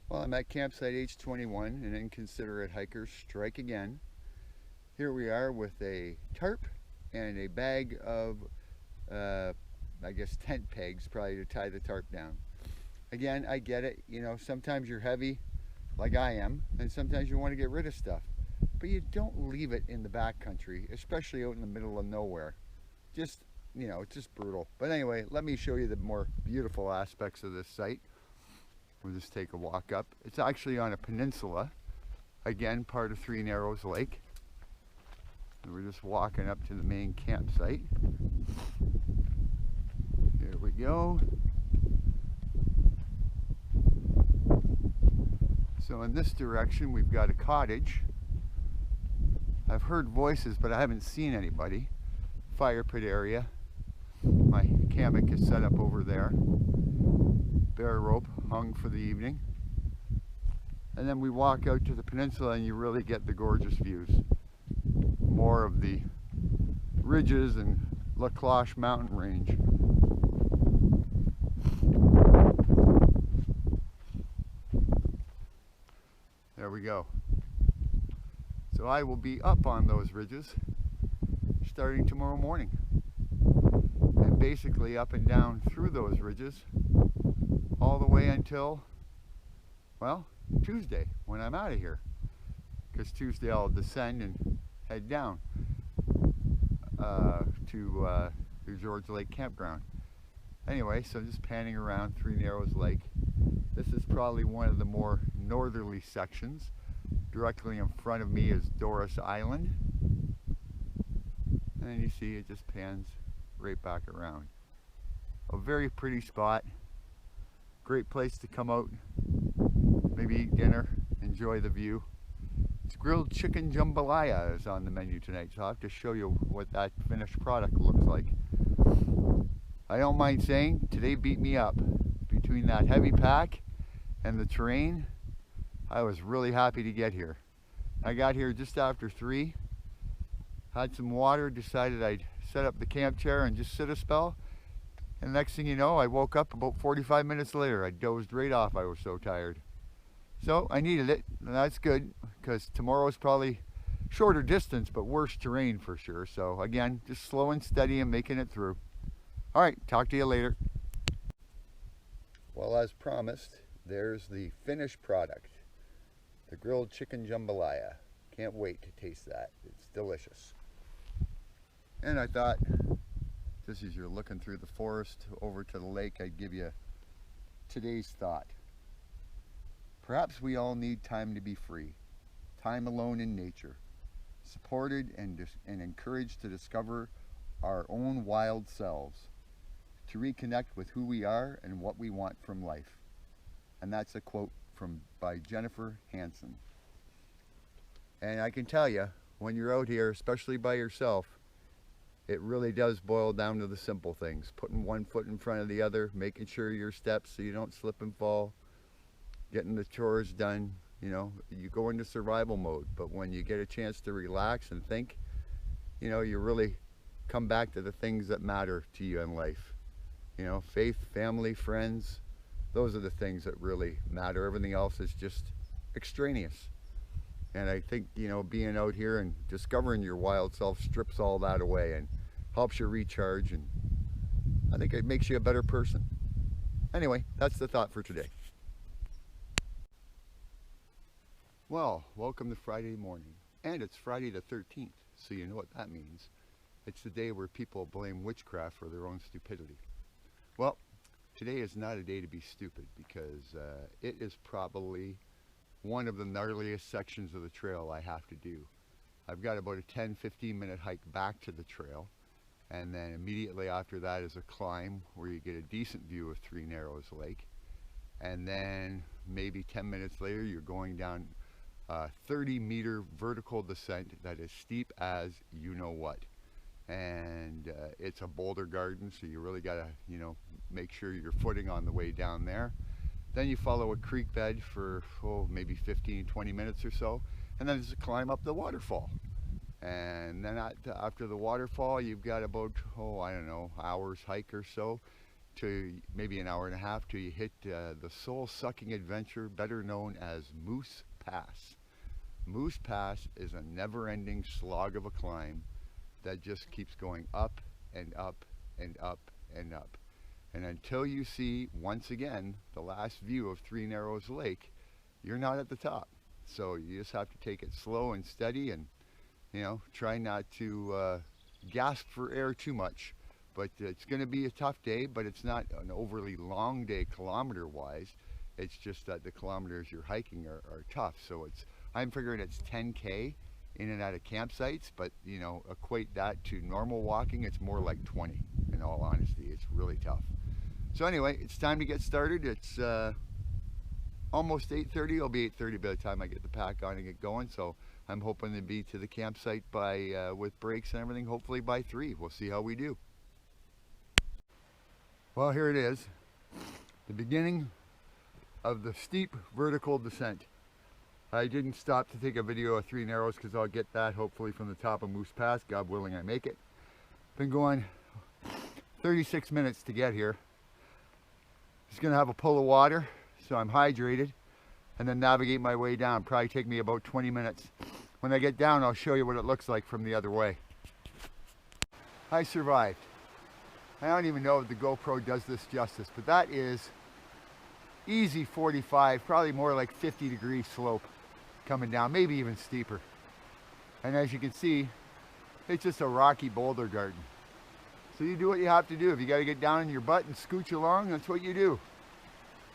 Well, I'm at campsite H21, and inconsiderate hikers strike again. Here we are with a tarp and a bag of, I guess, tent pegs, probably to tie the tarp down. Again, I get it. You know, sometimes you're heavy, like I am, and sometimes you want to get rid of stuff. But you don't leave it in the backcountry, especially out in the middle of nowhere. Just, it's just brutal. But anyway, let me show you the more beautiful aspects of this site. We'll just take a walk up. It's actually on a peninsula, again, part of Three Narrows Lake. And we're just walking up to the main campsite. Here we go. So in this direction, we've got a cottage. I've heard voices, but I haven't seen anybody. Fire pit area. My hammock is set up over there. Bear rope hung for the evening. And then we walk out to the peninsula and you really get the gorgeous views. More of the ridges and Cloche mountain range. There we go. So I will be up on those ridges starting tomorrow morning. And basically up and down through those ridges all the way until, well, Tuesday when I'm out of here. Because Tuesday I'll descend and head down to George Lake Campground. Anyway, so just panning around Three Narrows Lake. This is probably one of the more northerly sections. Directly in front of me is Doris Island. And then you see it just pans right back around. A very pretty spot. Great place to come out, maybe eat dinner, enjoy the view. It's grilled chicken jambalaya is on the menu tonight, so I'll have to show you what that finished product looks like. I don't mind saying, today beat me up. Between that heavy pack and the terrain, I was really happy to get here. I got here just after 3, had some water, decided I'd set up the camp chair and just sit a spell. And next thing you know, I woke up about 45 minutes later. I dozed right off, I was so tired. So I needed it, and that's good, because tomorrow's probably shorter distance, but worse terrain for sure. So again, just slow and steady and making it through. All right, talk to you later. Well, as promised, there's the finished product. The grilled chicken jambalaya. Can't wait to taste that. It's delicious. And I thought, just as you're looking through the forest over to the lake, I'd give you today's thought. Perhaps we all need time to be free, time alone in nature, supported and encouraged to discover our own wild selves, to reconnect with who we are and what we want from life. And that's a quote by Jennifer Hansen. And I can tell you, when you're out here, especially by yourself, it really does boil down to the simple things. Putting one foot in front of the other, making sure your steps so you don't slip and fall, getting the chores done. You go into survival mode, but when you get a chance to relax and think, you really come back to the things that matter to you in life. Faith, family, friends, those are the things that really matter. Everything else is just extraneous. And I think, being out here and discovering your wild self strips all that away and helps you recharge, and I think it makes you a better person. Anyway, that's the thought for today. Well, welcome to Friday morning. And it's Friday the 13th, so you know what that means. It's the day where people blame witchcraft for their own stupidity. Well, today is not a day to be stupid, because it is probably one of the gnarliest sections of the trail I have to do. I've got about a 10-15 minute hike back to the trail, and then immediately after that is a climb where you get a decent view of Three Narrows Lake, and then maybe 10 minutes later you're going down a 30-meter vertical descent that is steep as you know what. And it's a boulder garden, so you really gotta make sure you're footing on the way down there. Then you follow a creek bed for maybe 15-20 minutes or so, and then there's a climb up the waterfall. And then after the waterfall, you've got about, I don't know, hour's hike or so to maybe an hour and a half till you hit the soul-sucking adventure better known as Moose Pass. Moose Pass is a never-ending slog of a climb that just keeps going up and up and up and up. And until you see, once again, the last view of Three Narrows Lake, you're not at the top. So you just have to take it slow and steady and, you know, try not to gasp for air too much. But it's going to be a tough day, but it's not an overly long day kilometer-wise. It's just that the kilometers you're hiking are tough. So I'm figuring it's 10K in and out of campsites, but, you know, equate that to normal walking, it's more like 20, in all honesty. It's really tough. So anyway, it's time to get started. It's almost 8:30. It'll be 8:30 by the time I get the pack on and get going. So I'm hoping to be to the campsite by, with breaks and everything, hopefully by 3. We'll see how we do. Well, here it is, the beginning of the steep vertical descent. I didn't stop to take a video of Three Narrows because I'll get that hopefully from the top of Moose Pass, God willing I make it. Been going 36 minutes to get here. Just gonna have a pull of water so I'm hydrated and then navigate my way down. Probably take me about 20 minutes. When I get down, I'll show you what it looks like from the other way. I survived. I don't even know if the GoPro does this justice, but that is easy 45, probably more like 50-degree slope coming down, maybe even steeper. And as you can see, it's just a rocky boulder garden. So you do what you have to do. If you got to get down on your butt and scooch along, that's what you do.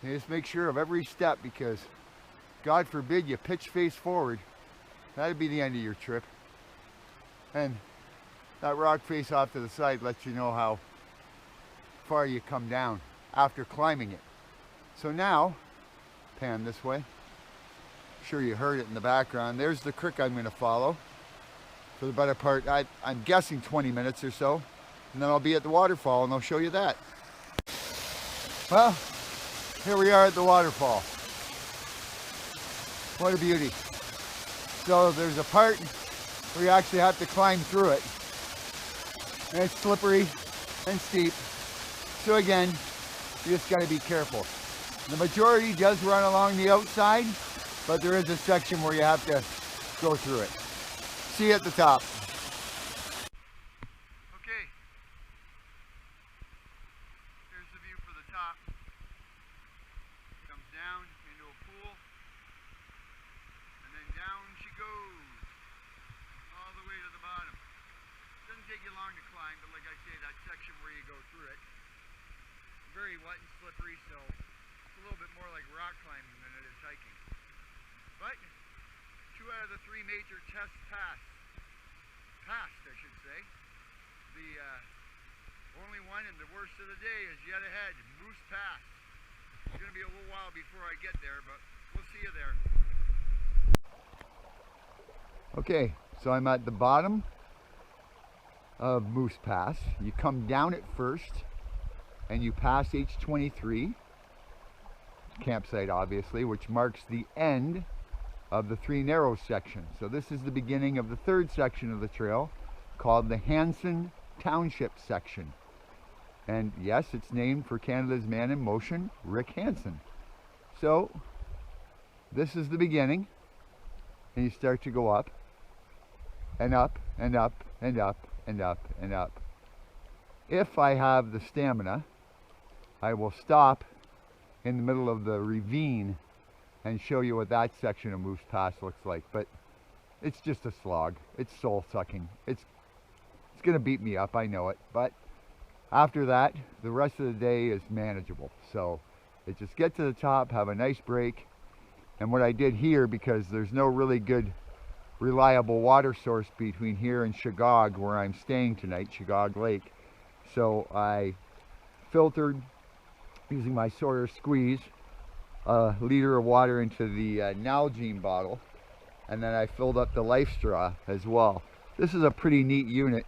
You just make sure of every step, because God forbid you pitch face forward. That'd be the end of your trip. And that rock face off to the side lets you know how far you come down after climbing it. So now, pan this way. I'm sure you heard it in the background. There's the creek I'm going to follow for the better part, I'm guessing 20 minutes or so. And then I'll be at the waterfall and I'll show you that. Well, here we are at the waterfall. What a beauty. So there's a part where you actually have to climb through it. And it's slippery and steep. So again, you just got to be careful. The majority does run along the outside, but there is a section where you have to go through it. See you at the top. Okay, here's the view for the top. Comes down into a pool, and then down she goes, all the way to the bottom. Doesn't take you long to climb, but like I say, that section where you go through it, very wet and slippery, so it's a little bit more like rock climbing than it is hiking. But 2 out of the 3 major tests passed, I should say. The only one and the worst of the day is yet ahead, Moose Pass. It's going to be a little while before I get there, but we'll see you there. Okay, so I'm at the bottom of Moose Pass. You come down it first, and you pass H23 campsite, obviously, which marks the end of the Three Narrows section. So this is the beginning of the 3rd section of the trail, called the Hanson Township section. And yes, it's named for Canada's man in motion, Rick Hansen. So this is the beginning, and you start to go up and up and up and up and up and up. If I have the stamina, I will stop in the middle of the ravine and show you what that section of Moose Pass looks like. But it's just a slog. It's soul sucking. It's gonna beat me up, I know it, but after that the rest of the day is manageable. So it just get to the top, have a nice break. And what I did here, because there's no really good reliable water source between here and Shagog, where I'm staying tonight, Shagog Lake, so I filtered using my Sawyer squeeze a liter of water into the Nalgene bottle, and then I filled up the Life Straw as well. This is a pretty neat unit.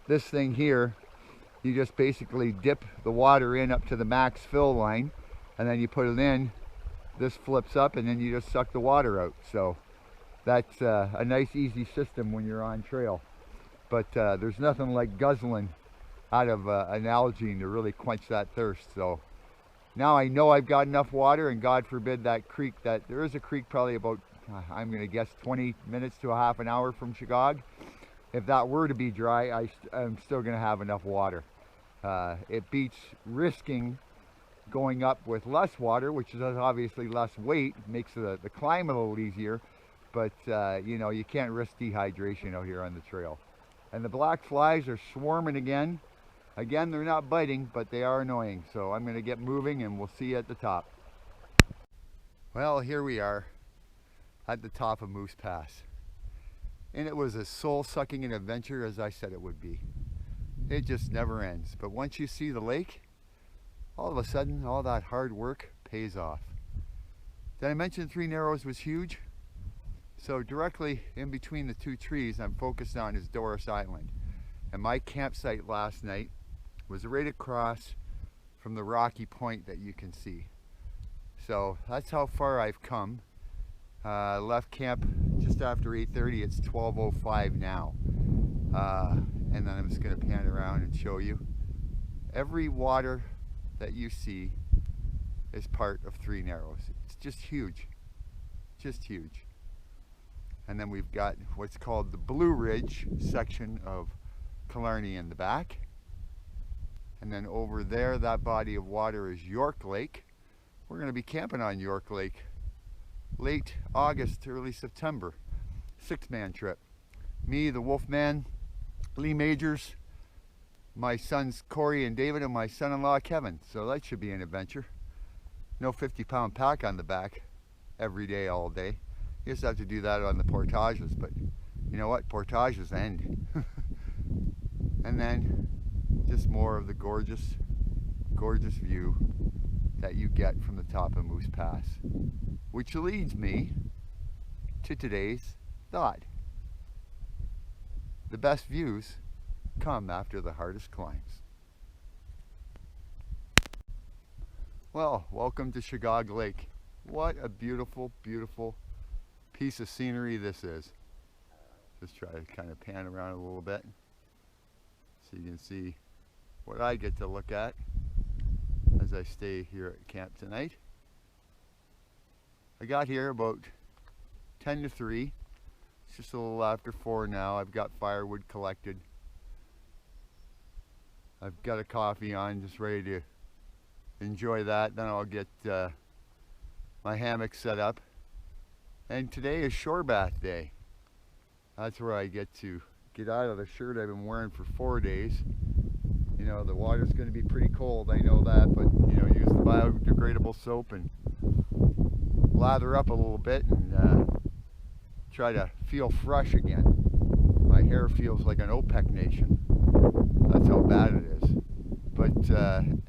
This thing here, you just basically dip the water in up to the max fill line, and then you put it in. This flips up, and then you just suck the water out. So that's a nice easy system when you're on trail. But there's nothing like guzzling out of an Algene to really quench that thirst. So now I know I've got enough water, and God forbid that creek, that there is a creek probably about, I'm going to guess 20 minutes to a half an hour from Chicago. If that were to be dry, I'm still going to have enough water. It beats risking going up with less water, which is obviously less weight, makes the climb a little easier, but you know, you can't risk dehydration out here on the trail. And the black flies are swarming again. Again, they're not biting, but they are annoying. So I'm going to get moving, and we'll see you at the top. Well, here we are at the top of Moose Pass. And it was as soul-sucking an adventure as I said it would be. It just never ends. But once you see the lake, all of a sudden, all that hard work pays off. Did I mention Three Narrows was huge? So directly in between the two trees I'm focused on is Doris Island. And my campsite last night was right across from the rocky point that you can see. So that's how far I've come. Left camp just after 8:30. It's 12:05 now. And then I'm just going to pan around and show you. Every water that you see is part of Three Narrows. It's just huge. Just huge. And then we've got what's called the Blue Ridge section of Killarney in the back. And then over there, that body of water is York Lake. We're going to be camping on York Lake late August, early September. 6-man trip. Me, the Wolfman, Lee Majors, my sons Corey and David, and my son-in-law Kevin. So that should be an adventure. No 50-pound pack on the back every day, all day. You just have to do that on the portages, but you know what? Portages end. And then just more of the gorgeous, gorgeous view that you get from the top of Moose Pass. Which leads me to today's thought. The best views come after the hardest climbs. Well, welcome to Chicago Lake. What a beautiful, beautiful piece of scenery this is. Just try to kind of pan around a little bit so you can see what I get to look at as I stay here at camp tonight. I got here about 10 to 3. It's just a little after 4 now. I've got firewood collected. I've got a coffee on, just ready to enjoy that. Then I'll get my hammock set up. And today is shore bath day. That's where I get to get out of the shirt I've been wearing for 4 days. You know, the water's going to be pretty cold, I know that, but you know, use the biodegradable soap and lather up a little bit and try to feel fresh again. My hair feels like an OPEC nation. That's how bad it is. But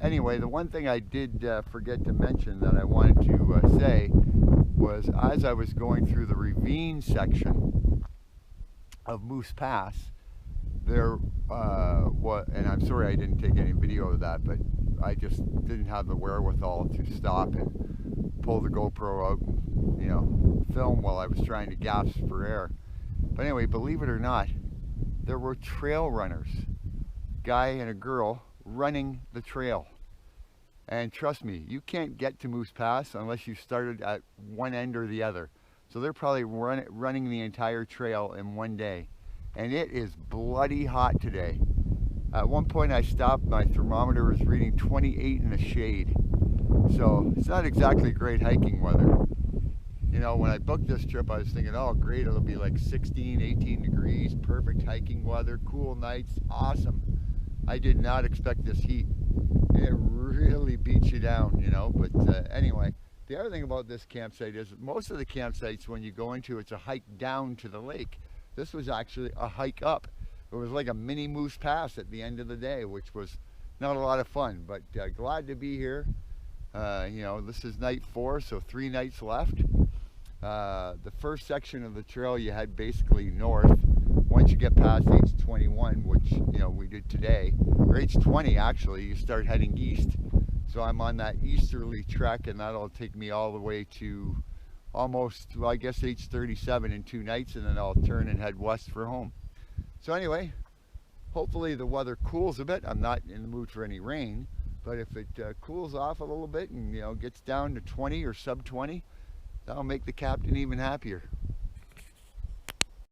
anyway, the one thing I did forget to mention that I wanted to say was, as I was going through the ravine section of Moose Pass, there and I'm sorry I didn't take any video of that, but I just didn't have the wherewithal to stop and pull the GoPro out, you know, film while I was trying to gasp for air. But anyway, believe it or not, there were trail runners, guy and a girl, running the trail. And trust me, you can't get to Moose Pass unless you started at one end or the other. So they're probably running the entire trail in one day. And it is bloody hot today. At one point I stopped, my thermometer was reading 28 in the shade. So it's not exactly great hiking weather. You know, when I booked this trip, I was thinking, oh great, it'll be like 16, 18 degrees, perfect hiking weather, cool nights, awesome. I did not expect this heat. It really beats you down, you know, but anyway. The other thing about this campsite is most of the campsites, when you go into, it's a hike down to the lake. This was actually a hike up. It was like a mini Moose Pass at the end of the day, which was not a lot of fun, but glad to be here. You know, this is night 4, so 3 nights left. The first section of the trail you head basically north. Once you get past H21, which, you know, we did today, or H20 actually, you start heading east. So I'm on that easterly trek, and that'll take me all the way to almost, well, I guess H37 in 2 nights, and then I'll turn and head west for home. So anyway, Hopefully the weather cools a bit. I'm not in the mood for any rain, but if it cools off a little bit and gets down to 20 or sub 20, that'll make the captain even happier.